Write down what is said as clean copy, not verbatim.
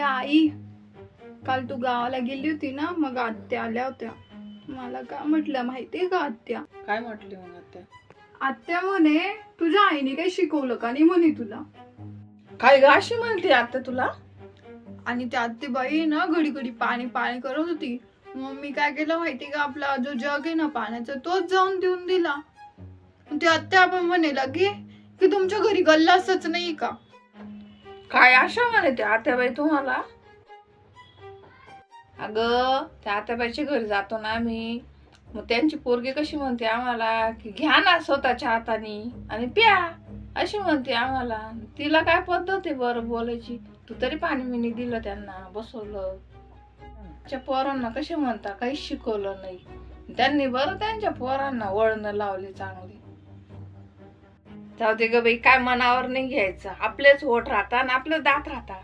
आई, काल तू गावाला गेली होती ना, मग आत्या आल्या होत्या. मला काय म्हटलं माहितीये का आत्या? काय म्हटली मग आत्या? आत्या म्हणे तुझ्या आईने काही शिकवलं का नाही म्हणे तुला. काय ग अशी म्हणते आत्या तुला? आणि त्या आत्तेबाई ना घडी घडी पाणी पाणी करत होती. मग मी काय केलं माहिती का, आपला जो जग आहे ना पाण्याचा तोच जाऊन देऊन दिला. ते आत्या आपण म्हणे लगे की तुमच्या घरी गल्लासच नाही का. काय अशा म्हणते आत्याबाई तुम्हाला? अगं त्या आत्याबाईच्या घरी जातो ना आम्ही, मग त्यांची पोरगी कशी म्हणते आम्हाला की घ्या ना स्वतःच्या हाताने आणि प्या, अशी म्हणते आम्हाला. तिला काय पद्धत आहे बरं बोलायची? तू तरी पाणी मिनी दिलं, त्यांना बसवलं. त्या पोरांना कसे म्हणता काहीच शिकवलं नाही. त्यांनी बरं त्यांच्या पोरांना वळण लावली चांगली. जाऊ दे ग बाई, काय मनावर नाही घ्यायचं. आपलेच ओठ राहता आणि आपले दात राहता.